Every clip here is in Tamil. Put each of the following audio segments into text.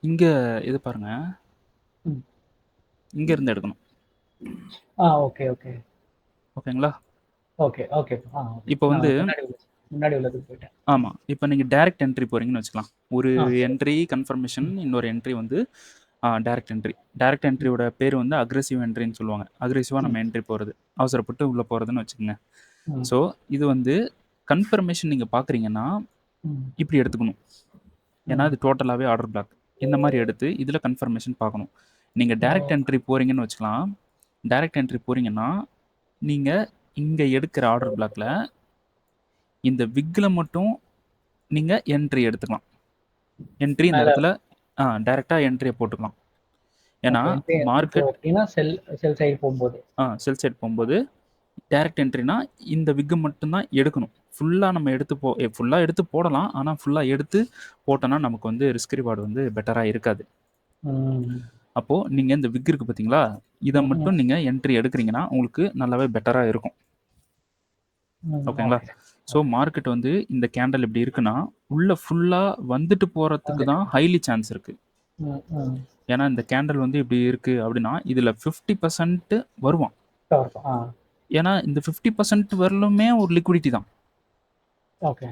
இங்க இது பாருங்க. ம். இங்க இருந்து எடுக்கணும். Okay, okay. ஓகேங்களா? Okay, okay. ஓகே. இப்போ வந்து நான் முன்னாடி உள்ளதுக்கு போயிட்டேன். ஆமா. இப்ப நீங்க டைரக்ட் என்ட்ரி போறீங்கன்னு வச்சுக்கலாம். ஒரு சரி. என்ட்ரி கன்ஃபர்மேஷன், ம், இன்னொரு என்ட்ரி வந்து டைரக்ட் என்ட்ரி. டைரக்ட் ம், என்ட்ரியோட பேரு வந்து அக்ரெசிவ் என்ட்ரின்னு சொல்லுவாங்க. அக்ரெசிவா ம், நம்ம என்ட்ரி போறது. அவசரப்பட்டு உள்ள போறதுன்னு வச்சுக்கங்க. ம், ஸோ, இது வந்து கன்ஃபர்மேஷன் நீங்க பார்க்குறீங்கன்னா, ம், இப்படி எடுத்துக்கணும். ஏன்னா, ம். இது டோட்டலாவே ஆர்டர் பிளாக். இந்த மாரி எடுத்து, இதுல கன்ஃபர்மேஷன் பார்க்கணும். நீங்க ஓ! டைரக்ட் என்ட்ரி போறீங்கன்னு வச்சுக்கலாம். டைரக்ட் என்ட்ரி போறீங்கன்னா, நீங்க இங்க எடுக்கிற ஆர்டர் பிளாக்ல, இந்த விக்ல மட்டும் நீங்க என்ட்ரி எடுத்துக்கலாம். என்ட்ரி இந்த மேல இடத்துல டைரக்ட்டா என்ட்ரிய போட்டுக்கலாம். ஏன்னா, ஓகே. இப்போ மார்க்கெட் எப்படின்னா செல் சைடு போம்போது. செல் சைட் போம்போது, டைரக்ட் என்ட்ரினா இந்த விக்க மட்டும் தான் எடுக்கணும். ஃபுல்லா நம்ம எடுத்து ஃபுல்லா எடுத்து போடலாம். ஆனா, ஃபுல்லா எடுத்து போட்டோம்னா, நமக்கு வந்து ரிஸ்க் ரிவார்ட் வந்து பெட்டரா இருக்காது. ம். அப்போ நீங்க இந்த விக் இருக்கு பார்த்தீங்களா? இத ம், ம், மட்டும் நீங்க என்ட்ரி எடுக்கிறீங்கன்னா, உங்களுக்கு நல்லாவே பெட்டரா இருக்கும். ம். ஓகேங்களா? Okay, so, okay. மார்க்கெட் வந்து இந்த கேண்டில் இப்படி இருக்குன்னா, உள்ள ஃபுல்லா வந்துட்டு போறதுக்கு வந்துட்டு. தான் ஹைலி சான்ஸ் இருக்கு. ம், ம். ஏன்னா, இந்த கேண்டில் வந்து இப்படி இருக்கு அப்படின்னா, இதுல 50% வருவான். கவர்க்கும். ஏன்னா, இந்த 50% வரலுமே ஒரு லிக்விடிட்டி தான். ஓகே.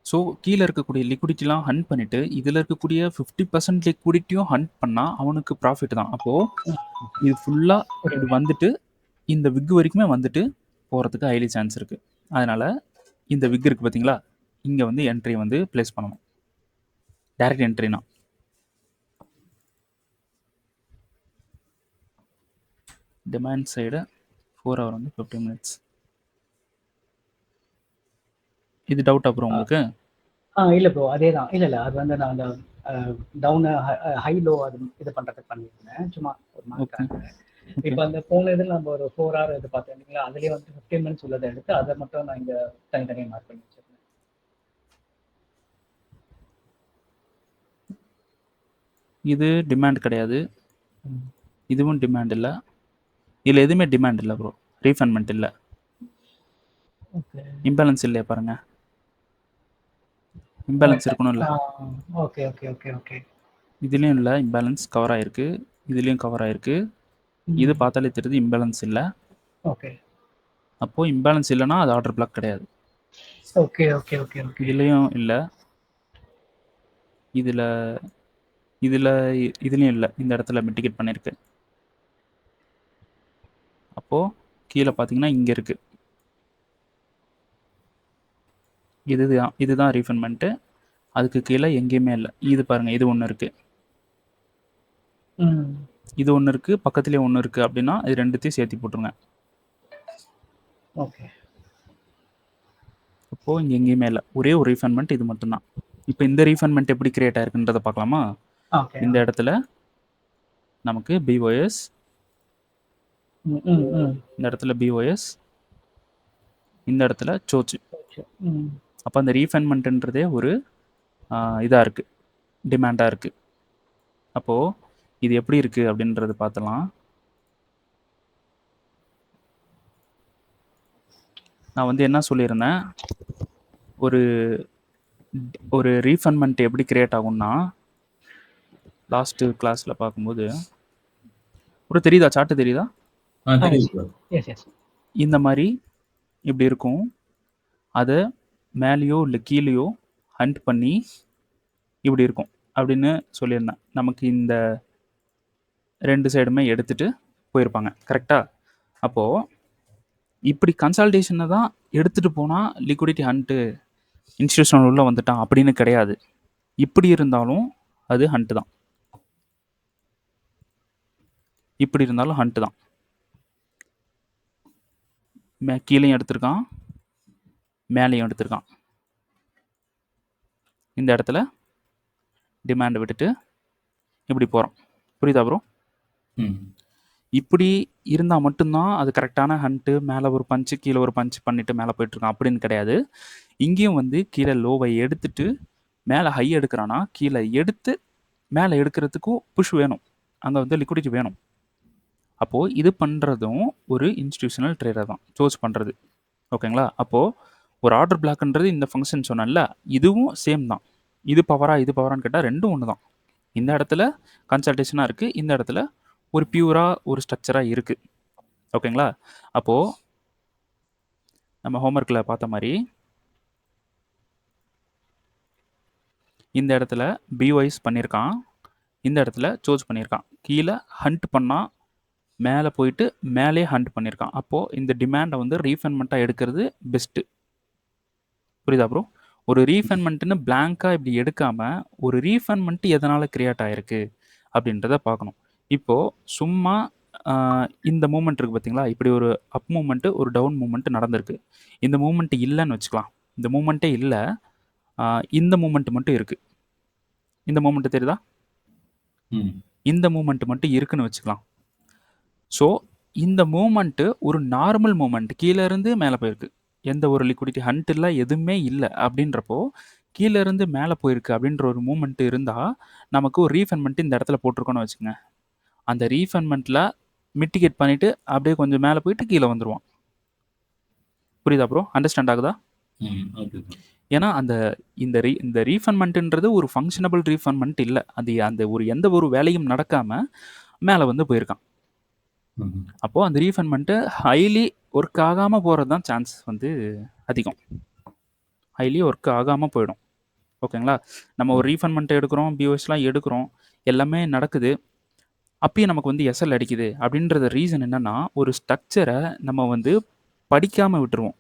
ஸோ, கீழ இருக்கக்கூடிய லிக்விடிட்டிலாம் ஹண்ட் பண்ணிட்டு, இதுல இருக்கக்கூடிய 50% லிக்விடிட்டியும் ஹண்ட் பண்ணா, அவனுக்கு ப்ராஃபிட் தான். அப்போ, ம். இது ஃபுல்லா இப்படி புரியுது. வந்துட்டு, இந்த விக் வரைக்குமே வந்துட்டு போறதுக்கு ஹைலி சான்ஸ் இருக்கு. அதனால, இந்த விக் இருக்கு பார்த்தீங்களா? இங்க வந்து என்ட்ரி வந்து பிளேஸ் பண்ணணும். டைரக்ட் என்ட்ரினா. டிமாண்ட் சைடு 4 ஹவர் வந்து 15 மினிட்ஸ். இது டவுட்டா ப்ரோ ஆ உங்களுக்கு? இல்ல ப்ரோ. அதேதான். இல்ல, இல்ல. அது வந்து நான் அந்த அ டவுன் ஹை, லோ அது இது பண்றதுக்கு பண்ணியிருந்தேன். சும்மா ஒரு ஓகே, மார்க்கெட்டாக. ஓகே. இப்ப அந்த போன இதுல நம்ம ஒரு 4 ஹவர் இது பார்த்தோம் இல்லைங்களா? அதிலேயே வந்து 15 மினிட்ஸ் உள்ளத எடுத்து, அத மட்டும் நான் இங்க தனித்தனியா மார்க் பண்ணி வச்சிருந்தேன். இது டிமாண்ட் கிடையாது. ம். இதுவும் டிமாண்ட் இல்ல. இதுல எதுவுமே டிமாண்ட் இல்ல ப்ரோ. ரீஃபண்ட்மென்ட் இல்ல. ஓகே. இம்பேலன்ஸ் இல்லையா பாருங்க. Imbalance okay. இருக்கணும்ல. ஆ ஓகே, ஓகே, ஓகே, ஓகே. இதுலயும் இல்ல இம்பேலன்ஸ் கவர் ஆயிருக்கு. இதுலயும் கவர் ஆயிருக்கு. இது ம். பார்த்தாலே தெரியுது இம்பேலன்ஸ் இல்ல. ஓகே. அப்போ இம்பேலன்ஸ் இல்லைன்னா அது ஆர்டர் பிளாக் கிடையாது. Okay, okay, okay, okay. இதுலயும் இல்ல. இதுல இதுல இதுலயும் இல்ல. இந்த இடத்துல மிட்டிகேட் பண்ணிருக்கு. அப்போ கீழே பார்த்தீங்கன்னா இங்க இருக்கு. இதுதான் ரீஃபண்ட்மெண்ட். அதுக்கு கீழே எங்கேயுமே இல்லை. இது பாருங்க இது ஒன்று இருக்கு. ம். இது ஒன்று இருக்கு. பக்கத்துலேயே ஒன்று இருக்கு அப்படின்னா இது ரெண்டுத்தையும் சேர்த்து போட்டுருங்க. ஓகே. அப்போ இங்க எங்கேயுமே இல்லை. ஒரே ஒரு ரீஃபண்ட்மெண்ட் இது மட்டும்தான். இப்போ இந்த ரீஃபண்ட்மெண்ட் எப்படி கிரியேட் ஆயிருக்குன்றதை பார்க்கலாமா? ஓகே. இந்த இடத்துல நமக்கு பிஓஎஸ், ம், ம், ம். இந்த இடத்துல பிஓஎஸ், இந்த இடத்துல சோச்சு. ஓகே. ம். அப்போ அந்த ரீஃபண்ட்மெண்ட்ன்றதே ஒரு இதாக இருக்குது, டிமாண்டாக இருக்குது. அப்போது இது எப்படி இருக்குது அப்படின்றது பார்த்தலாம். நான் வந்து என்ன சொல்லியிருந்தேன், ஒரு ஒரு ரீஃபண்ட்மெண்ட் எப்படி கிரியேட் ஆகும்னா, லாஸ்ட்டு கிளாஸில் பார்க்கும்போது ஒரு தெரியுதா, சார்ட்டு தெரியுதா? எஸ். தெரியுது ப்ரோ. S, S. இந்த மாதிரி இப்படி இருக்கும். அதை மேலேயோ இல்லை கீழேயோ ஹண்ட் பண்ணி இப்படி இருக்கும் அப்படின்னு சொல்லியிருந்தேன். நமக்கு இந்த 2 சைடுமே எடுத்துட்டு போயிருப்பாங்க. கரெக்டா? அப்போது இப்படி கன்சால்டேஷனை தான் எடுத்துட்டு போனால் லிக்விடிட்டி ஹண்ட்டு இன்ஸ்டியூஷனல் உள்ள வந்துட்டான் அப்படின்னு கிடையாது. இப்படி இருந்தாலும் அது ஹண்ட் தான். இப்படி இருந்தாலும் ஹண்ட் தான். கீழேயும் எடுத்திருக்கான், மேலேயும் எடுத்திருக்கான். இந்த இடத்துல டிமாண்டை விட்டுட்டு இப்படி போகிறோம். புரியுதா ப்ரோ? ம். இப்படி இருந்தால் மட்டும்தான் அது கரெக்டான ஹண்ட்டு. மேலே ஒரு பஞ்சு கீழே ஒரு பஞ்ச் பண்ணிட்டு மேலே போயிட்டுருக்கான் அப்படின்னு கிடையாது. இங்கேயும் வந்து கீழே லோவை எடுத்துட்டு மேலே ஹை எடுக்கிறான்னா கீழே எடுத்து மேலே எடுக்கிறதுக்கும் புஷ் வேணும். அங்கே வந்து லிக்விடிட்டி வேணும். அப்போது இது பண்ணுறதும் ஒரு இன்ஸ்டிடியூஷனல் ட்ரேடர் தான் சூஸ் பண்ணுறது. ஓகேங்களா? அப்போது ஒரு ஆர்டர் பிளாக்ன்றது இந்த ஃபங்க்ஷன் சொன்னேன்ல, இதுவும் சேம் தான். இது பவரா இது பவரான்னு கேட்டால் ரெண்டும் ஒன்று தான். இந்த இடத்துல கன்சல்டேஷனாக இருக்குது, இந்த இடத்துல ஒரு பியூராக ஒரு ஸ்ட்ரக்சராக இருக்குது. ஓகேங்களா? அப்போது நம்ம ஹோம்ஒர்க்கில் பார்த்த மாதிரி இந்த இடத்துல பிஒய்ஸ் பண்ணியிருக்கான், இந்த இடத்துல சோஸ் பண்ணியிருக்கான். கீழே ஹண்ட் பண்ணால் மேலே போயிட்டு மேலே ஹண்ட் பண்ணியிருக்கான். அப்போது இந்த டிமாண்டை வந்து ரீஃபைன்மெண்ட்டாக எடுக்கிறது பெஸ்ட்டு. புரியுதா ப்ரோ? ஒரு ரீஃபைன்மெண்ட்டுன்னு பிளாங்காக இப்படி எடுக்காமல் ஒரு ரீஃபைன்மெண்ட் எதனால் கிரியேட் ஆகிருக்கு அப்படின்றத பார்க்கணும். இப்போது சும்மா இந்த மூமெண்ட் இருக்குது பார்த்தீங்களா, இப்படி ஒரு அப் மூமெண்ட்டு ஒரு டவுன் மூமெண்ட்டு நடந்திருக்கு. இந்த மூமெண்ட் இல்லைன்னு வச்சுக்கலாம், இந்த மூமெண்ட்டே இல்லை, இந்த மூமெண்ட் மட்டும் இருக்குது. இந்த மூமெண்ட் தெரியுதா? இந்த மூமெண்ட் மட்டும் இருக்குன்னு வச்சுக்கலாம். ஸோ இந்த மூமெண்ட்டு ஒரு நார்மல் மூமெண்ட், கீழே இருந்து மேலே போயிருக்கு, எந்த ஒரு லிக்விடிட்டி ஹண்ட் இல்லை, எதுவுமே இல்லை. அப்படின்றப்போ கீழே இருந்து மேலே போயிருக்கு அப்படின்ற ஒரு மூமெண்ட் இருந்தால் நமக்கு ஒரு ரீஃபைன்மெண்ட் இந்த இடத்துல போட்டிருக்கோன்னு வச்சுக்கோங்க. அந்த ரீஃபைன்மெண்ட்டில் மிட்டிகேட் பண்ணிவிட்டு அப்படியே கொஞ்சம் மேலே போயிட்டு கீழே வந்துடுவான். புரியுதா ப்ரோ? அண்டர்ஸ்டாண்ட் ஆகுதா? ஏன்னா இந்த ரீஃபைன்மெண்ட்டுன்றது ஒரு ஃபங்க்ஷனபிள் ரீஃபைன்மெண்ட் இல்லை. அது அந்த ஒரு எந்த ஒரு வேலையும் நடக்காமல் மேலே வந்து போயிருக்கான். அப்போது அந்த ரீஃபைன்மெண்ட்டு ஹைலி ஒர்க் ஆகாமல் போகிறது தான் சான்ஸ் வந்து அதிகம். ஹைலி ஒர்க் ஆகாமல் போயிடும். ஓகேங்களா? நம்ம ஒரு ரீஃபைன்மெண்ட்டை எடுக்கிறோம், பிஓஎஸ்லாம் எடுக்கிறோம், எல்லாமே நடக்குது, அப்பயும் நமக்கு வந்து எஸ்எல் அடிக்குது. அப்படின்றது ரீசன் என்னென்னா, ஒரு ஸ்ட்ரக்சரை நம்ம வந்து படிக்காமல் விட்டுருவோம்.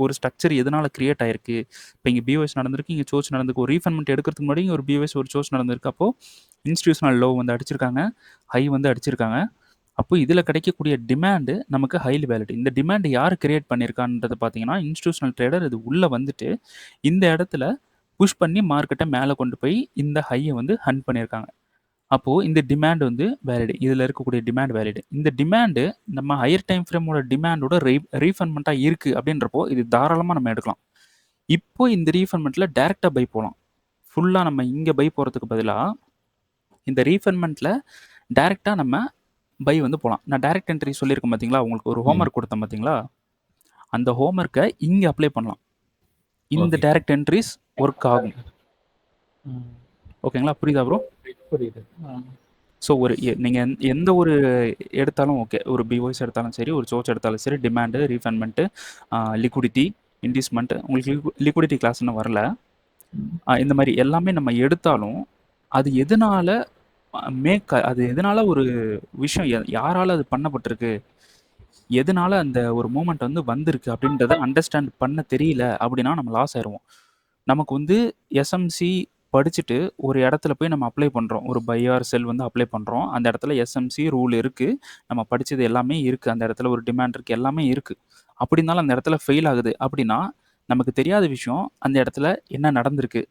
ஒரு ஸ்ட்ரக்சர் எதனால் கிரியேட் ஆகிருக்கு, இப்போ இங்கே பிஓஎஸ் நடந்திருக்கு, இங்கே சோர்ஸ் நடந்திருக்கு. ஒரு ரீஃபைன்மெண்ட் எடுக்கிறதுக்கு முன்னாடி இங்கே ஒரு பிஓஎஸ் ஒரு சோர்ஸ் நடந்திருக்கு. அப்போது இன்ஸ்டியூஷனல் லோ வந்து அடிச்சிருக்காங்க, ஹை வந்து அடிச்சிருக்காங்க. அப்போ இதில் கிடைக்கக்கூடிய டிமாண்டு நமக்கு ஹைலி வேலிட். இந்த டிமாண்டு யார் கிரியேட் பண்ணியிருக்கான்றது பார்த்தீங்கன்னா, இன்ஸ்டியூஷனல் ட்ரேடர் இது உள்ளே வந்துட்டு இந்த இடத்துல புஷ் பண்ணி மார்க்கெட்டை மேலே கொண்டு போய் இந்த ஹையை வந்து ஹண்ட் பண்ணியிருக்காங்க. அப்போது இந்த டிமாண்ட் வந்து வேலிடு, இதில் இருக்கக்கூடிய டிமாண்ட் வேலிடு. இந்த டிமாண்டு நம்ம ஹையர் டைம் ஃப்ரேமோட டிமாண்டோட ரீஃபண்ட்மெண்ட்டாக இருக்குது அப்படின்றப்போ இது தாராளமாக நம்ம எடுக்கலாம். இப்போ இந்த ரீஃபண்ட்மெண்ட்டில் டேரெக்டாக பை போகலாம். ஃபுல்லாக நம்ம இங்கே பை போகிறதுக்கு பதிலாக இந்த ரீஃபண்ட்மெண்ட்டில் டேரெக்டாக நம்ம பை வந்து போகலாம். நான் டைரக்ட் என்ட்ரி சொல்லியிருக்கேன் பார்த்தீங்களா, உங்களுக்கு ஒரு ஹோம்ஒர்க் கொடுத்தேன் பார்த்தீங்களா, அந்த ஹோம்ஒர்க்கை இங்கே அப்ளை பண்ணலாம். இந்த டைரக்ட் என்ட்ரிஸ் ஒர்க் ஆகும். ஓகேங்களா? புரியுதா ப்ரோ? புரியுது. ஸோ ஒரு நீங்கள் எந்த ஒரு எடுத்தாலும் ஓகே, ஒரு பிஓஎஸ் எடுத்தாலும் சரி, ஒரு சோர்ஸ் எடுத்தாலும் சரி, டிமாண்டு, ரீஃபைன்மெண்ட்டு, லிக்விடிட்டி, இன்டிஸ்மெண்ட், உங்களுக்கு லிக்விடிட்டி கிளாஸ் இன்னும் வரல, இந்த மாதிரி எல்லாமே நம்ம எடுத்தாலும் அது எதனால் அது எதனால் ஒரு விஷயம் யாரால் அது பண்ணப்பட்டிருக்கு, எதனால் அந்த ஒரு மூமெண்ட் வந்து வந்திருக்கு அப்படின்றத அண்டர்ஸ்டாண்ட் பண்ண தெரியல அப்படின்னா நம்ம லாஸ் ஆயிடுவோம். நமக்கு வந்து எஸ்எம்சி படிச்சுட்டு ஒரு இடத்துல போய் நம்ம அப்ளை பண்ணுறோம், ஒரு பை ஆர் செல் வந்து அப்ளை பண்ணுறோம், அந்த இடத்துல எஸ்எம்சி ரூல் இருக்குது, நம்ம படித்தது எல்லாமே இருக்குது, அந்த இடத்துல ஒரு டிமாண்ட் இருக்குது, எல்லாமே இருக்குது. அப்படி இருந்தாலும் அந்த இடத்துல ஃபெயில் ஆகுது அப்படின்னா நமக்கு தெரியாத விஷயம் அந்த இடத்துல என்ன நடந்திருக்கு,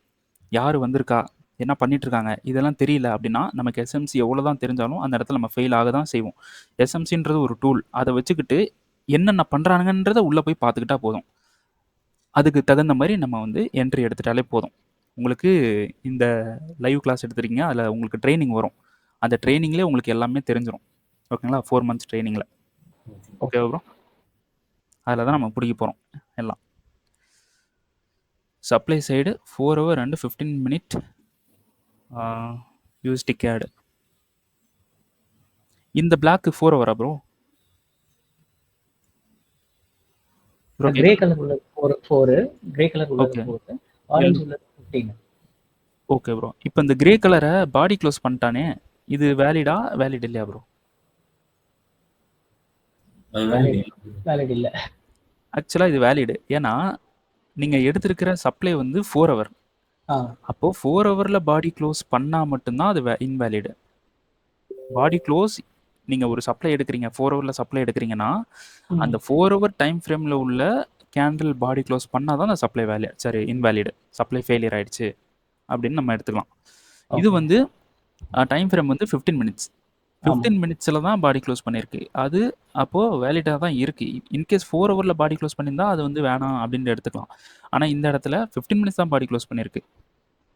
யார் வந்திருக்கா, என்ன பண்ணிகிட்ருக்காங்க, இதெல்லாம் தெரியல அப்படின்னா நமக்கு எஸ்எம்சி எவ்வளோ தான் தெரிஞ்சாலும் அந்த இடத்துல நம்ம ஃபெயில் ஆக தான் செய்வோம். எஸ்எம்சின்றது ஒரு டூல், அதை வச்சுக்கிட்டு என்னென்ன பண்ணுறாங்கன்றதை உள்ளே போய் பார்த்துக்கிட்டா போதும். அதுக்கு தகுந்த மாதிரி நம்ம வந்து என்ட்ரி எடுத்துட்டாலே போதும். உங்களுக்கு இந்த லைவ் கிளாஸ் எடுத்துருக்கீங்க, அதில் உங்களுக்கு ட்ரைனிங் வரும், அந்த ட்ரைனிங்லேயே உங்களுக்கு எல்லாமே தெரிஞ்சிடும். ஓகேங்களா? 4 months ட்ரைனிங்கில். ஓகேவா ப்ரோ? அதில் தான் நம்ம பிடிக்க போகிறோம் எல்லாம். Supply side 4 hour and 15 minute USD CAD. இந்த black 4 hour bro? Grey colour உள்ள 4, கிரே கலர் உள்ள 4, ஆரஞ்சு உள்ள 15. Okay bro. இப்போ இந்த கிரே கலரை பாடி க்ளோஸ் பண்ணிட்டானே, இது வேலிடா வேலிட் இல்லையா ப்ரோ? வேலிட் இல்லை. ஆக்சுவலாக இது வேலிடு. ஏன்னா நீங்கள் எடுத்திருக்கிற சப்ளை வந்து 4 hour. அப்போது 4 hourல பாடி க்ளோஸ் பண்ணால் மட்டும்தான் அது இன்வேலிடு. பாடி க்ளோஸ் நீங்கள் ஒரு சப்ளை எடுக்கிறீங்க, 4 hourல சப்ளை எடுக்கிறீங்கன்னா அந்த 4 hour டைம் ஃப்ரேமில் உள்ள கேண்டில் பாடி க்ளோஸ் பண்ணால் தான் அந்த சப்ளை இன்வேலிடு, சப்ளை ஃபெயிலியர் ஆகிடுச்சு அப்படின்னு நம்ம எடுத்துக்கலாம். இது வந்து டைம் ஃப்ரேம் வந்து 15 minutes. 15 minutesல தான் பாடி க்ளோஸ் பண்ணியிருக்கு. அது அப்போது வேலிடாக தான் இருக்குது. இன்கேஸ் 4 hourல பாடி க்ளோஸ் பண்ணியிருந்தா அது வந்து வேணாம் அப்படின்னு எடுத்துக்கலாம். ஆனால் இந்த இடத்துல 15 minutes தான் பாடி க்ளோஸ் பண்ணியிருக்கு,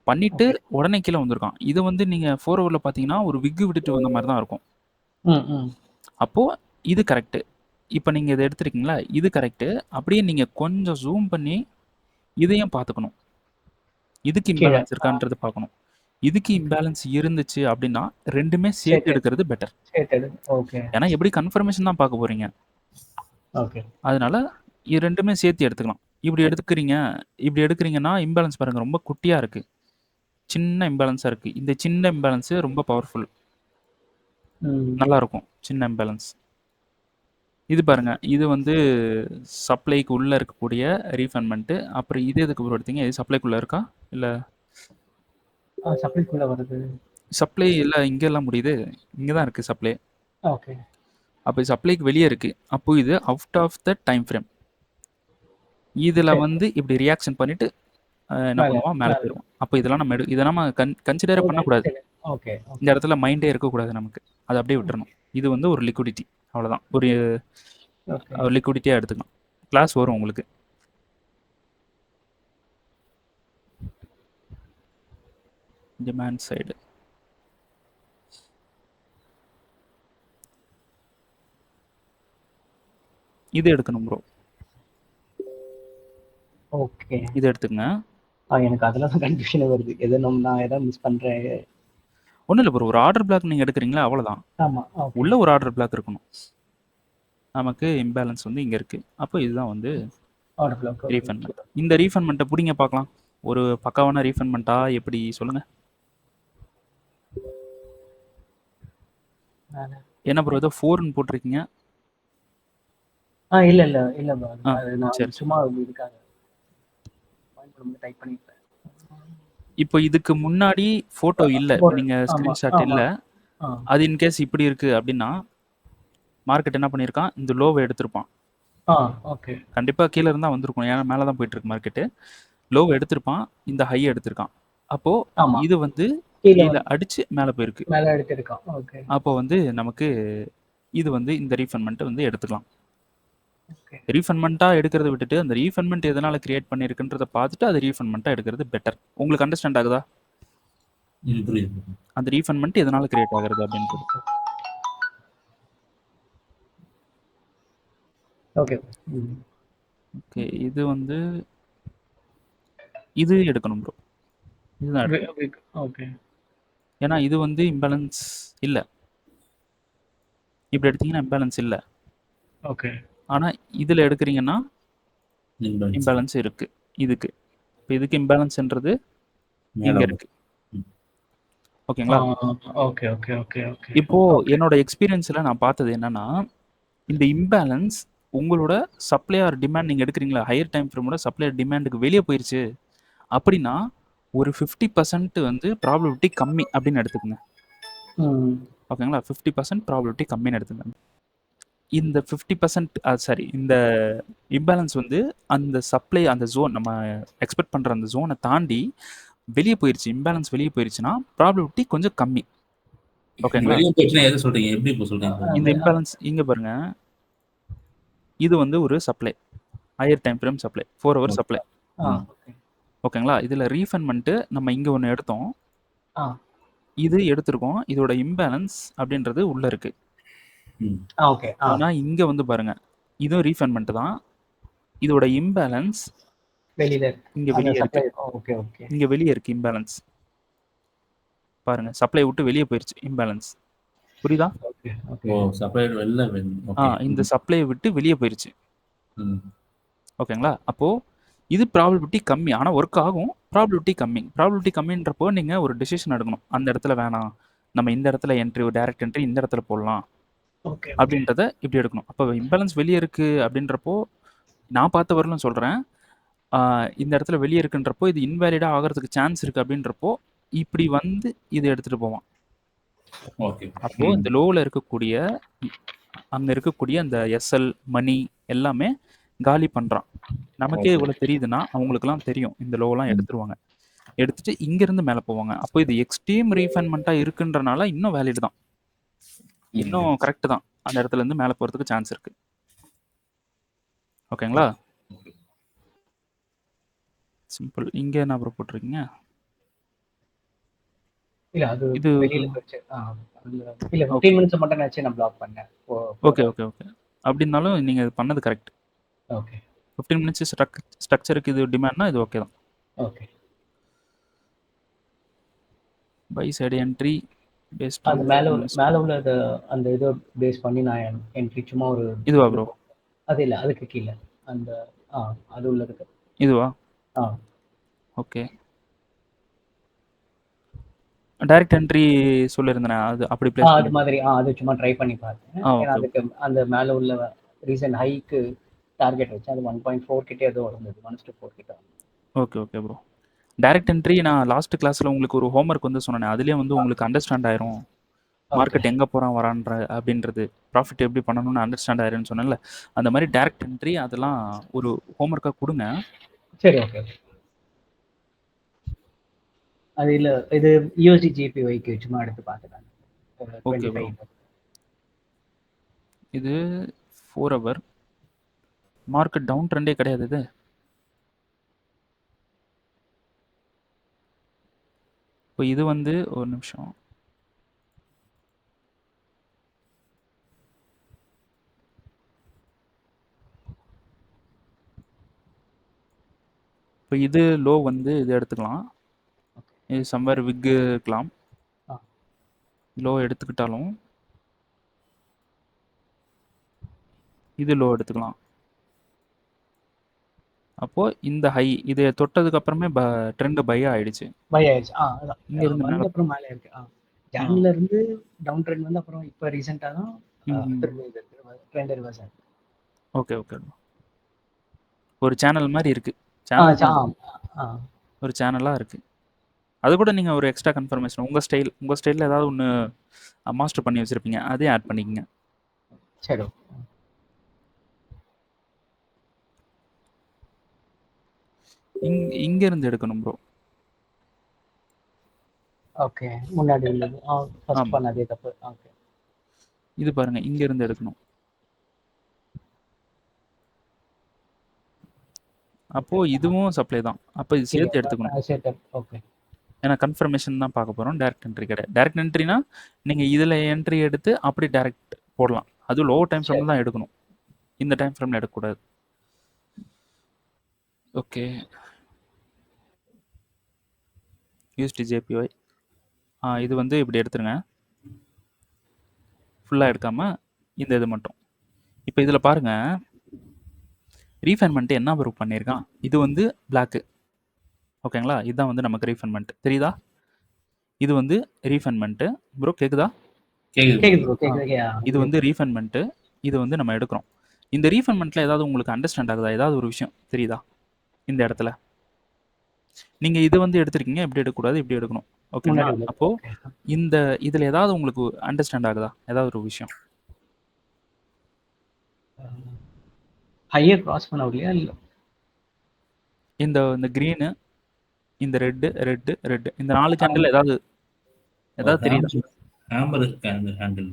பண்ணிவிட்டு உடனே கீழே வந்திருக்கான். இது வந்து நீங்கள் 4 hourல பார்த்தீங்கன்னா ஒரு விக்கு விட்டுட்டு வந்த மாதிரி தான் இருக்கும். அப்போது இது கரெக்டு. இப்போ நீங்கள் இதை எடுத்துருக்கீங்களா, இது கரெக்டு. அப்படியே நீங்கள் கொஞ்சம் ஜூம் பண்ணி இதையும் பார்த்துக்கணும், இதுக்கு இம்பேலன்ஸ் இருக்கான்றது பார்க்கணும். இதுக்கு இம்பேலன்ஸ் இருந்துச்சு அப்படின்னா ரெண்டுமே சேர்த்து எடுக்கிறது பெட்டர். ஓகே ஏன்னா எப்படி கன்ஃபர்மேஷன் தான் பார்க்க போறீங்க. ஓகே அதனால இது ரெண்டுமே சேர்த்து எடுத்துக்கலாம். இப்படி எடுக்கிறீங்கன்னா இம்பேலன்ஸ் பாருங்க ரொம்ப குட்டியா இருக்கு, சின்ன இம்பேலன்ஸா இருக்கு. இந்த சின்ன இம்பேலன்ஸ் ரொம்ப பவர்ஃபுல், நல்லா இருக்கும் சின்ன இம்பேலன்ஸ். இது பாருங்க, இது வந்து சப்ளைக்கு உள்ள இருக்கக்கூடிய ரீஃபண்ட்மெண்ட். அப்புறம் இது எதுக்கு ப்ரோ எடுத்தீங்க? இது சப்ளைக்குள்ள இருக்கா இல்ல? சப்ளைக்குள்ள வருது. சப்ளை இல்ல, இங்க எல்லாம் முடியுது, இங்க தான் இருக்கு சப்ளை. ஓகே அப்போ சப்ளைக்கு வெளியே இருக்கு. அப்போ இது out of the time frame. இதுல சரி. வந்து இப்படி ரியாக்ஷன் பண்ணிட்டு என்ன பண்ணுவோம், மேலே போயிடுவோம். அப்போ இதெல்லாம் நம்ம இதை நம்ம கன்சிடரே பண்ணக்கூடாது. ஓகே இந்த இடத்துல மைண்டே இருக்கக்கூடாது நமக்கு, அதை அப்படியே விட்டுறணும். இது வந்து ஒரு லிக்விடிட்டி, அவ்வளோதான். ஒரு ஓகே லிக்விடிட்டியாக எடுத்துக்கலாம். கிளாஸ் வரும் உங்களுக்கு. டிமாண்ட் சைடு இது எடுக்கணும் ப்ரோ. ஓகே இது எடுத்துக்கங்க. எனக்கு அதெல்லாம் கன்ஃபியூஷன் வருது. எதை நான் எதாவது மிஸ் பண்றேன். ஒன்றும் இல்லை ப்ரோ, ஒரு ஆர்டர் பிளாக் நீங்கள் எடுக்கிறீங்களா, அவ்வளோதான். ஆமா உள்ள ஒரு ஆர்டர் பிளாக் இருக்கணும். நமக்கு இம்பேலன்ஸ் வந்து இங்கே இருக்குது. அப்போ இதுதான் வந்து ஆர்டர் பிளாக். ரீஃபண்ட்மெண்ட். இந்த ரீஃபண்ட்மெண்ட்டை பிடிங்க பார்க்கலாம். ஒரு பக்காவான ரீஃபண்ட்மெண்ட்டா எப்படி சொல்லுங்க. என்ன ப்ரோ ஏதோ 4ன்னு போட்டிருக்கீங்க? இல்ல இல்ல இல்ல bro. அது நான் சரி. சும்மா இதுக்காக டைப் பண்ணிட்டேன். இப்போ இதுக்கு முன்னாடி போட்டோ இல்ல, நீங்க ஸ்கிரீன்ஷாட் இல்ல, அது இன்கேஸ் இப்படி இருக்கு அப்படின்னா மார்க்கெட் என்ன பண்ணியிருக்கான், இந்த லோவை எடுத்திருப்பான். ஓகே கண்டிப்பா கீழே இருந்தா வந்திருக்கும், ஏன்னா மேலே தான் போயிட்டு இருக்கு மார்க்கெட்டு. லோவை எடுத்திருப்பான், இந்த ஹையை எடுத்திருக்கான். அப்போ இது வந்து கீழே அடிச்சு மேலே போயிருக்கு, மேலே எடுத்திருக்கான். ஓகே அப்போ வந்து நமக்கு இது வந்து இந்த ரீஃபண்ட்மெண்ட் வந்து எடுத்துக்கலாம். ரீஃபண்ட்மெண்ட்டா எடுக்கிறத விட்டுட்டு அந்த ரீஃபண்ட்மெண்ட் எதனால கிரியேட் பண்ணியிருக்குன்றத பார்த்துட்டு அது ரீஃபண்ட்மெண்ட்டா எடுக்கிறது பெட்டர். உங்களுக்கு அண்டர்ஸ்டாண்ட் ஆகுதா? அந்த ரீஃபண்ட்மெண்ட் எதனால கிரியேட் ஆகுறது அப்படின்றது. ஓகே ஓகே, இது வந்து இது எடுக்கணும் ப்ரோ. இதுதான் ஓகே. ஏன்னா இது வந்து இம்பேலன்ஸ் இல்லை. இப்படி எடுத்தீங்கன்னா இம்பேலன்ஸ் இல்லை. ஓகே. ஆனால் இதில் எடுக்கிறீங்கன்னா இம்பேலன்ஸ் இருக்கு. இதுக்கு இப்போ இதுக்கு இம்பேலன்ஸ்ன்றது இங்கே இருக்கு. ஓகேங்களா? Okay okay okay okay. இப்போ என்னோட எக்ஸ்பீரியன்ஸில் நான் பார்த்தது என்னன்னா, இந்த இம்பேலன்ஸ் உங்களோட சப்ளை ஆர் டிமாண்ட் நீங்கள் எடுக்கிறீங்களா, ஹையர் டைம் ஃப்ரேமோட சப்ளை டிமாண்டுக்கு வெளியே போயிருச்சு அப்படின்னா ஒரு 50% வந்து ப்ராபபிலிட்டி கம்மி அப்படின்னு எடுத்துக்கோங்க. ஓகேங்களா? 50% ப்ராபபிலிட்டி கம்மின்னு எடுத்துக்கோங்க. இந்த 50% சாரி, இந்த இம்பேலன்ஸ் வந்து அந்த சப்ளை அந்த ஜோன் நம்ம எக்ஸ்பெக்ட் பண்ணுற அந்த ஜோனை தாண்டி வெளியே போயிருச்சு, இம்பேலன்ஸ் வெளியே போயிருச்சுன்னா ப்ராபபிலிட்டி கொஞ்சம் கம்மி. ஓகேங்களா? இந்த இம்பேலன்ஸ் இங்க பாருங்க, இது வந்து ஒரு supply, higher time frame supply, 4 hour supply. ஓகேங்களா? இதில் ரீஃபண்ட்மெண்ட்டு நம்ம இங்கே ஒன்று எடுத்தோம், இது எடுத்திருக்கோம். இதோட இம்பேலன்ஸ் அப்படின்றது உள்ள இருக்கு. ஆனா இங்க வந்து பாருங்க, இதுவும் ரீஃபண்ட்மெண்ட் தான். இதோட இம்பேலன்ஸ் இங்க வெளியே இருக்கு. இங்க வெளியே இருக்கு இம்பேலன்ஸ். பாருங்க, சப்ளை விட்டு வெளியே போயிருச்சு இம்பேலன்ஸ். புரியுதா? இந்த சப்ளையை விட்டு வெளியே போயிருச்சு. ஓகேங்களா? அப்போ இது ப்ராபபிலிட்டி கம்மி, ஆனால் ஒர்க் ஆகும். ப்ராபபிலிட்டி கம்மி. ப்ராபபிலிட்டி கம்மின்றப்போ நீங்கள் ஒரு டிசிஷன் எடுக்கணும். அந்த இடத்துல வேணாம், நம்ம இந்த இடத்துல என்ட்ரி, டைரக்ட் என்ட்ரி இந்த இடத்துல போடலாம் அப்படின்றத இப்படி எடுக்கணும். அப்போ இம்பேலன்ஸ் வெளியே இருக்கு அப்படின்றப்போ நான் பார்த்த வரலும் சொல்கிறேன், இந்த இடத்துல வெளியே இருக்குன்றப்போ இது இன்வேலிடாக ஆகிறதுக்கு சான்ஸ் இருக்குது அப்படின்றப்போ இப்படி வந்து இதை எடுத்துகிட்டு போவான். அப்போ இந்த லோவில் இருக்கக்கூடிய அங்கே இருக்கக்கூடிய அந்த எஸ்எல் மணி எல்லாமே காலி பண்ணுறான். நமக்கே இவ்வளோ தெரியுதுன்னா அவங்களுக்குலாம் தெரியும், இந்த லோவெலாம் எடுத்துருவாங்க. எடுத்துட்டு இங்கேருந்து மேலே போவாங்க. அப்போ இது எக்ஸ்ட்ரீம் ரீஃபண்ட்மெண்ட்டாக இருக்குன்றனால இன்னும் வேலிட் தான், இன்னும் கரெக்டு தான். அந்த இடத்துல இருந்து மேலே போகிறதுக்கு சான்ஸ் இருக்கு. ஓகேங்களா? சிம்பிள். இங்கே என்ன ப்ரோ போட்டிருக்கீங்க? இல்ல அது இது வெளியில போச்சு. இல்ல 15 மினிட்ஸ் மட்டும் நான் பிளாக் பண்ணேன். Okay okay okay. அப்படின்னாலும் நீங்க பண்ணது கரெக்ட். ஓகே. 15 மினிட்ஸ் ஸ்ட்ரக்சருக்கு இது டிமாண்ட்னா இது ஓகே தான். Okay. By side entry based அது ஆன் மேல பர்ஃபார்மன்ஸ். மேல உள்ளத அந்த இத பேஸ் பண்ணி நான் என்ட்ரி சும்மா ஒரு இதுவா இது ப்ரோ? அது இல்ல. அதுக்கு கீழ. அந்த அது உள்ளதுக்கு. இதுவா? ஆ. ஓகே. டைரக்ட் என்ட்ரி சொல்லியிருந்தேனே, அது அப்படி பிளேஸ் அது பண்ணி. மாதிரி அது சும்மா ட்ரை பண்ணி பார்த்தேன். ஏன்னா ஓகே, அதுக்கு அந்த மேல உள்ள ரீசன்ட் ஹைக்கு டார்கெட் வச்சேன். அது 1.4 கிட்ட ஏதோ இருந்தது. 1:4 கிட்ட. Okay, okay bro. Direct entry நான் லாஸ்ட் கிளாஸ்ல உங்களுக்கு ஒரு ஹோம்வொர்க் வந்து சொன்னேனே, அதிலேயே வந்து உங்களுக்கு அண்டர்ஸ்டாண்ட் ஆயிரும். ஓகே. மார்க்கெட் எங்க போறான் வரான்ற அப்படின்றது. ப்ராஃபிட் எப்படி பண்ணணும்னு அண்டர்ஸ்டாண்ட் ஆயிரும்னு சொன்னேன்ல. அந்த மாதிரி டைரக்ட் என்ட்ரி அதெல்லாம் ஒரு ஹோம்வொர்க்கா குடுங்க. சரி, ஓகே. அது இல்ல. இது யுஎஸ்டி ஜேபிஒய்க்கு சும்மா எடுத்து பார்த்தேன் நானு. Okay bro. 25. இது 4 ஹவர். மார்க்கெட் டவுன் ட்ரெண்டே கிடையாது இது. இப்போ இது வந்து ஒரு நிமிஷம். இப்போ இது லோ வந்து இது எடுத்துக்கலாம். இது சம்வேர் விக் இருக்கலாம். ஆ. லோ எடுத்துக்கிட்டாலும் இது லோ எடுத்துக்கலாம். அப்போ இந்த ஹை இதை தொட்டதுக்கு அப்புறமே ட்ரெண்ட் பை ஆயிடுச்சு. பை ஆயிடுச்சு. அதான். இங்க இருந்து வந்து மேல. அப்புறம் மேல இருக்கு. ஜான்ல இருந்து டவுன் ட்ரெண்ட் வந்து அப்புறம் இப்ப ரீசென்ட்டா தான் திரும்ப இது ட்ரெண்ட் ரிவர்ஸ் ஆயிருக்கு. Okay, okay. ஒரு சேனல் மாதிரி இருக்கு. சேனல் தான். ஆ. ஒரு சேனலா இருக்கு. அது கூட நீங்க ஒரு எக்ஸ்ட்ரா கன்ஃபர்மேஷன் உங்க ஸ்டைல்ல ஏதாவது ஒன்று மாஸ்டர் பண்ணி வச்சிருப்பீங்க. அதையும் ஆட் பண்ணிக்கங்க. சரி. இங்க இருந்து எடுக்கணும் ப்ரோ. ஓகே. முன்னாடி உள்ளது. ஃபர்ஸ்ட் ஆமா. பண்ணதே தப்பு. ஓகே. இது பாருங்க, இங்க இருந்து எடுக்கணும். அப்போ இதுவும் சப்ளை தான். அப்போ இது சேர்த்து எடுத்துக்கணும். சேர்த்து. ஓகே. ஏன்னா கன்ஃபர்மேஷன் தான் பார்க்க போறோம். டைரக்ட் என்ட்ரி கிடையாது. டைரக்ட் என்ட்ரினா நீங்க இதுல என்ட்ரி எடுத்து அப்படி டைரக்ட் போடலாம். அது லோ டைம் சரி. ஃப்ரேம்ல தான் எடுக்கணும். இந்த டைம் ஃப்ரேம்ல எடுக்கக்கூடாது. ஓகே. USD JPY. இது வந்து இப்படி எடுத்துருங்க. ஃபுல்லாக எடுக்காம இந்த இது மட்டும். இப்போ இதில் பாருங்க, ரீஃபைன்மெண்ட் என்ன ப்ரூ பண்ணியிருக்கான். இது வந்து பிளாக்கு. ஓகேங்களா? இதுதான் வந்து நமக்கு ரீஃபைன்மெண்ட் தெரியுதா? இது வந்து ரீஃபைன்மெண்ட்டு. ப்ரோ கேக்குதா? கேக்குது ப்ரோ. கேக்குது. இது வந்து ரீஃபைன்மெண்ட்டு. இது வந்து நம்ம எடுக்கிறோம். இந்த ரீஃபைன்மெண்ட்ல ஏதாவது உங்களுக்கு அண்டர்ஸ்டாண்ட் ஆகுதா? ஏதாவது ஒரு விஷயம் தெரியுதா இந்த இடத்துல? நீங்க இது வந்து எடுத்திருக்கீங்க, இப்படி எடுக்கக்கூடாது, இப்படி எடுக்கணும். ஓகேங்களா? முன்னாடி உள்ளது. அப்போ ஓகே. இந்த இதில் ஏதாவது உங்களுக்கு அண்டர்ஸ்டாண்ட் ஆகுதா? ஏதாவது ஒரு விஷயம்? ஹையர் கிராஸ் பண்ண இல்லையா? இல்ல. இந்த இந்த கிரீனு, இந்த ரெட்டு இந்த 4 கேண்டில் ஏதாவது தெரியுதா? ஹேமர் ஹேண்டில்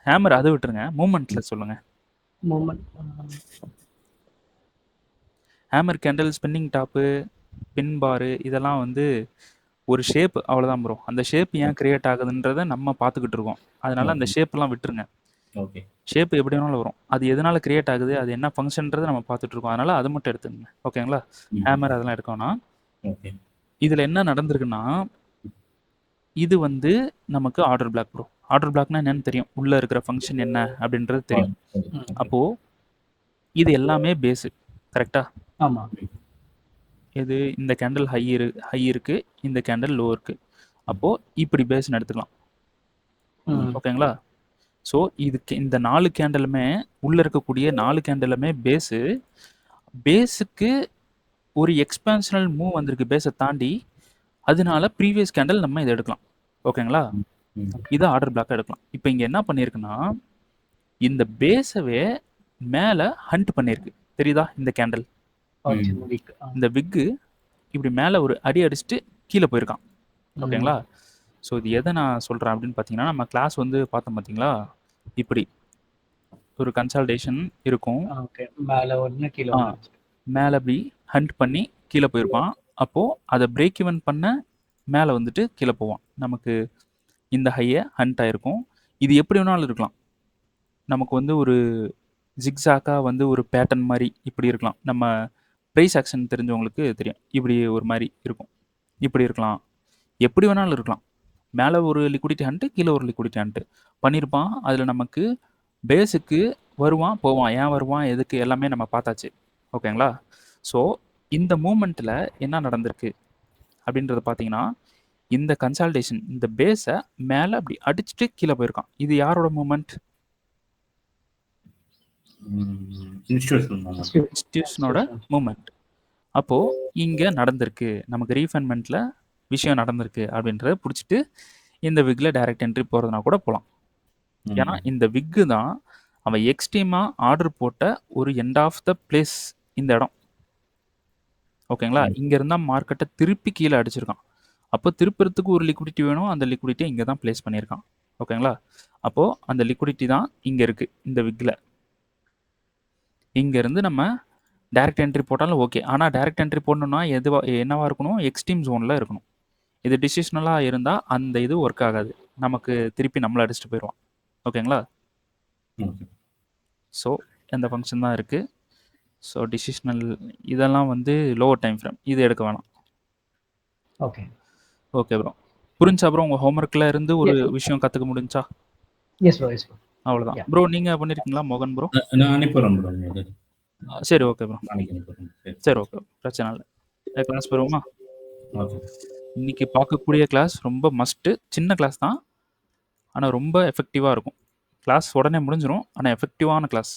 ஹேமர் அதை விட்டுருங்க. மூமெண்ட்ல சொல்லுங்க. Moment. Hammer candle, spinning top, pin bar இதெல்லாம் வந்து ஒரு ஷேப், அவ்வளோதான் ப்ரோ. அந்த ஷேப் ஏன் கிரியேட் ஆகுதுன்றதை நம்ம பார்த்துக்கிட்டு இருக்கோம். அதனால அந்த ஷேப்லாம் விட்டுருங்க. ஓகே. ஷேப் எப்படி வேணாலும் வரும். அது எதனால கிரியேட் ஆகுது, அது என்ன ஃபங்க்ஷன்றதை நம்ம பார்த்துட்டு இருக்கோம். அதனால அதை மட்டும் எடுத்துங்க. ஓகேங்களா? ஹேமர் அதெல்லாம் எடுக்கணும். ஓகே. இதில் என்ன நடந்திருக்குன்னா, இது வந்து நமக்கு ஆர்டர் பிளாக் ப்ரோ. ஆர்டர் பிளாக்னா என்னன்னு தெரியும். உள்ள இருக்கிற ஃபங்க்ஷன் என்ன அப்படின்றது தெரியும். அப்போ இது எல்லாமே பேஸு. கரெக்டா? ஆமா. இது இந்த கேண்டில் ஹை இருக்கு, இந்த கேண்டில் லோ இருக்கு. அப்போ இப்படி பேஸ்ன்னு எடுத்துக்கலாம். ஓகேங்களா? ஸோ இதுக்கு இந்த 4 கேண்டலுமே உள்ள இருக்கக்கூடிய 4 கேண்டலுமே பேஸுக்கு ஒரு எக்ஸ்பான்ஷனல் மூவ் வந்திருக்கு பேஸை தாண்டி. அதனால ப்ரீவியஸ் கேண்டல் நம்ம இதை எடுக்கலாம். ஓகேங்களா? இதை ஆர்டர் பிளாக் எடுக்கலாம். இப்போ இங்கே என்ன பண்ணியிருக்குன்னா, இந்த பேஸவே மேலே ஹண்ட் பண்ணியிருக்கு. தெரியுதா? இந்த கேண்டல், இந்த விக்கு இப்படி மேலே ஒரு அடி அடிச்சுட்டு கீழே போயிருக்கான். ஓகேங்களா? ஸோ இது எதை நான் சொல்கிறேன் அப்படின்னு பார்த்தீங்கன்னா, நம்ம கிளாஸ் வந்து பார்த்தோம் பார்த்தீங்களா? இப்படி ஒரு கன்சால்டேஷன் இருக்கும். மேலே ஒன்று கீழே மேலே அப்படி ஹண்ட் பண்ணி கீழே போயிருப்பான். அப்போது அதை பிரேக் ஈவன் பண்ண மேலே வந்துட்டு கீழே போவான். நமக்கு இந்த ஹையை ஹண்ட் ஆயிருக்கும். இது எப்படி வேணாலும் இருக்கலாம். நமக்கு வந்து ஒரு ஜிக்ஸாக்காக வந்து ஒரு பேட்டர்ன் மாதிரி இப்படி இருக்கலாம். நம்ம ப்ரைஸ் ஆக்ஷன் தெரிஞ்சவங்களுக்கு தெரியும். இப்படி ஒரு மாதிரி இருக்கும். இப்படி இருக்கலாம், எப்படி வேணாலும் இருக்கலாம். மேலே ஒரு லிக்விடிட்டி ஹண்ட், கீழே ஒரு லிக்விடிட்டி ஹண்ட் பண்ணியிருப்பான். அதில் நமக்கு பேஸுக்கு வருவான், போவான். ஏன் வருவான், எதுக்கு, எல்லாமே நம்ம பார்த்தாச்சு. ஓகேங்களா? ஸோ இந்த மூமெண்ட்டில் என்ன நடந்திருக்கு அப்படின்றத பார்த்தீங்கன்னா, இந்த கன்சால்டேஷன், இந்த பேஸை மேலே அப்படி அடிச்சுட்டு கீழே போயிருக்கான். இது யாரோட மூமெண்ட்? இன்ஸ்டிடியூஷனோட மூமெண்ட். அப்போது இங்கே நடந்திருக்கு, நமக்கு ரீஃபைன்மெண்ட்டில் விஷயம் நடந்திருக்கு அப்படின்றத பிடிச்சிட்டு இந்த விக்கில் டைரக்ட் என்ட்ரி போகிறதுனா கூட போகலாம். ஏன்னா இந்த விக்கு தான் அவன் எக்ஸ்ட்ரீமாக ஆர்டர் போட்ட ஒரு எண்ட் ஆஃப் த பிளேஸ் இந்த இடம். ஓகேங்களா? இங்கே இருந்தால் மார்க்கெட்டை திருப்பி கீழே அடிச்சிருக்கான். அப்போ திருப்புறதுக்கு ஒரு லிக்விடிட்டி வேணும், அந்த லிக்விடிட்டியை இங்கே தான் பிளேஸ் பண்ணியிருக்கான். ஓகேங்களா? அப்போது அந்த லிக்விடிட்டி தான் இங்கே இருக்குது இந்த விக்கில். இங்கேருந்து நம்ம டைரக்ட் என்ட்ரி போட்டாலும் ஓகே. ஆனால் டைரக்ட் என்ட்ரி போடணுன்னா என்னவா இருக்கணும்? எக்ஸ்ட்ரீம் ஜோனில் இருக்கணும். இது டிசிஷனலாக இருந்தால் அந்த இது ஒர்க் ஆகாது, நமக்கு திருப்பி நம்மளை அடிச்சுட்டு போயிடுவான். ஓகேங்களா? ஸோ இந்த ஃபங்க்ஷன் தான் இருக்குது. ஸோ டிசிஷனல் இதெல்லாம் வந்து லோவர் டைம் ஃப்ரேம், இது எடுக்க வேணாம். ஓகே ஓகே ப்ரோ, புரிஞ்சா ப்ரோ? உங்கள் ஹோம்ஒர்க்கில் இருந்து ஒரு விஷயம் கற்றுக்க முடிஞ்சா? Yes bro, yes bro. அவ்வளோதான் ப்ரோ. நீங்கள் பண்ணியிருக்கீங்களா மோகன் ப்ரோ? நான் அனுப்பிடுறேன் ப்ரோ. சரி ஓகே ப்ரோ. நாளைக்கு அனுப்பிடுறேன். சரி ஓகே, பிரச்சனை இல்லை. கிளாஸ் போயிருவோமா? ஓகே. இன்னைக்கு பார்க்கக்கூடிய கிளாஸ் ரொம்ப மஸ்ட்டு. சின்ன கிளாஸ் தான், ஆனால் ரொம்ப எஃபெக்டிவாக இருக்கும். கிளாஸ் உடனே முடிஞ்சிடும், ஆனால் எஃபெக்டிவான கிளாஸ்.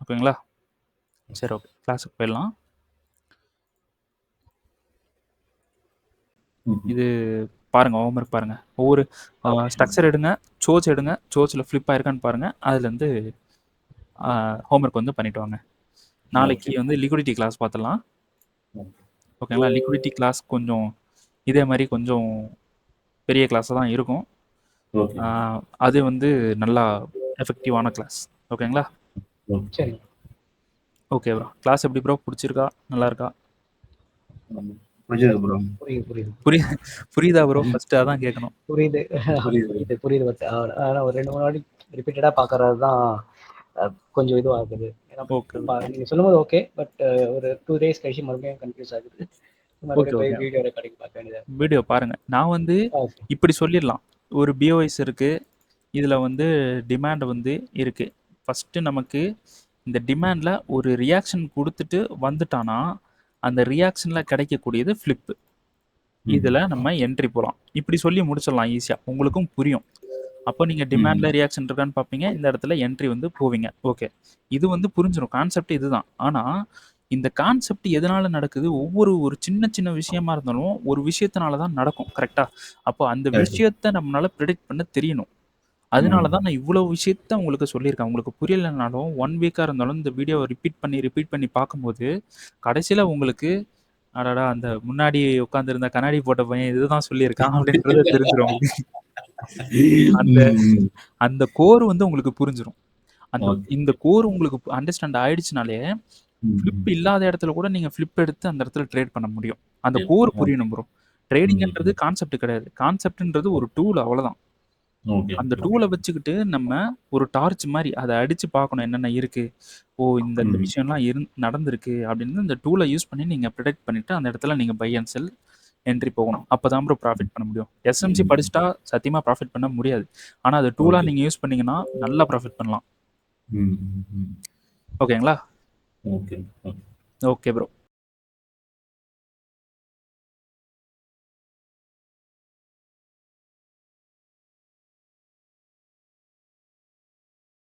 ஓகேங்களா? சரி ஓகே, கிளாஸுக்கு போயிடலாம். இது பாருங்கள், ஹோம்ஒர்க் பாருங்கள். ஒவ்வொரு ஸ்ட்ரக்சர் எடுங்க, சோச் எடுங்க, சோச்சில் ஃப்ளிப் ஆயிருக்கான்னு பாருங்கள். அதுலேருந்து ஹோம்ஒர்க் வந்து பண்ணிட்டு வாங்க. நாளைக்கு வந்து லிக்விடிட்டி கிளாஸ் பார்த்துடலாம். ஓகேங்களா? லிக்விடிட்டி கிளாஸ் கொஞ்சம் இதே மாதிரி கொஞ்சம் பெரிய கிளாஸாக தான் இருக்கும். அது வந்து நல்லா எஃபெக்டிவான கிளாஸ். ஓகேங்களா? சரி. Okay bro. கிளாஸ் எப்படி ப்ரோ? பிடிச்சிருக்கா? நல்லா இருக்கா? புரியுதா ப்ரோ? ஃபர்ஸ்ட் அதான் கேட்கணும். புரியுது. பட் ஆனால் ஒரு 2-3 வாட்டி ரிப்பீட்டடாக பார்க்கறது தான் கொஞ்சம் இதுவாகுது. நீங்கள் சொல்லும்போது ஓகே, பட் ஒரு 2 days கழிச்சு மறுபடியும் கன்ஃபியூஸ் ஆகுது. வீடியோ ரெக்கார்டிங் பார்க்க வேண்டியது. வீடியோ பாருங்க. நான் வந்து இப்படி சொல்லிடலாம், ஒரு பிஓஎஸ் இருக்கு, இதில் வந்து டிமாண்ட் வந்து இருக்கு. ஃபஸ்ட்டு நமக்கு இந்த டிமாண்டில் ஒரு ரியாக்ஷன் கொடுத்துட்டு வந்துட்டானா அந்த ரியாக்ஷனில் கிடைக்கக்கூடியது ஃப்ளிப்பு. இதில் நம்ம என்ட்ரி போகலாம். இப்படி சொல்லி முடிச்சிடலாம் ஈஸியாக, உங்களுக்கும் புரியும். அப்போ நீங்கள் டிமாண்டில் ரியாக்ஷன் இருக்கான்னு பார்ப்பீங்க, இந்த இடத்துல என்ட்ரி வந்து போவீங்க. ஓகே, இது வந்து புரிஞ்சிடும். கான்செப்ட் இதுதான். ஆனால் இந்த கான்செப்ட் எதனால நடக்குது? ஒரு சின்ன சின்ன விஷயமா இருந்தாலும் ஒரு விஷயத்தினால தான் நடக்கும். கரெக்டாக? அப்போ அந்த விஷயத்தை நம்மளால ப்ரெடிக்ட் பண்ண தெரியணும். அதனால தான் நான் இவ்வளோ விஷயத்த உங்களுக்கு சொல்லியிருக்கேன். உங்களுக்கு புரியலைனாலும் 1 வீக்காக இருந்தாலும் இந்த வீடியோவை ரிப்பீட் பண்ணி பார்க்கும்போது கடைசியில் உங்களுக்கு அடடா அந்த முன்னாடி உட்காந்துருந்த கண்ணாடி போட்ட பையன் இதுதான் சொல்லியிருக்கான் அப்படின்றத தெரிஞ்சிடும். அந்த கோர் வந்து உங்களுக்கு புரிஞ்சிடும். இந்த கோர் உங்களுக்கு அண்டர்ஸ்டாண்ட் ஆயிடுச்சுனாலே ஃப்ளிப் இல்லாத இடத்துல கூட நீங்க ஃப்ளிப் எடுத்து அந்த இடத்துல ட்ரேட் பண்ண முடியும். அந்த கோர் புரியணும் ப்ரோ. ட்ரேடிங்ன்றது கான்செப்ட் கிடையாது. கான்செப்ட்ன்றது ஒரு டூல், அவ்வளவுதான். அந்த டூலை வச்சுக்கிட்டு நம்ம ஒரு டார்ச் மாதிரி அதை அடிச்சு பார்க்கணும் என்னென்ன இருக்கு. இந்த விஷயம்லாம் நடந்திருக்கு அப்படின்னு இந்த டூலை யூஸ் பண்ணி நீங்க ப்ரெடிக்ட் பண்ணிட்டு அந்த இடத்துல நீங்க பை அண்ட் செல் என்ட்ரி போகணும். அப்பதான் ப்ரோ ப்ராஃபிட் பண்ண முடியும். எஸ்எம்சி படிச்சுட்டா சத்தியமா ப்ராஃபிட் பண்ண முடியாது. ஆனா அது டூலா நீங்க யூஸ் பண்ணீங்கன்னா நல்லா ப்ராஃபிட் பண்ணலாம். ஓகேங்களா? Okay bro.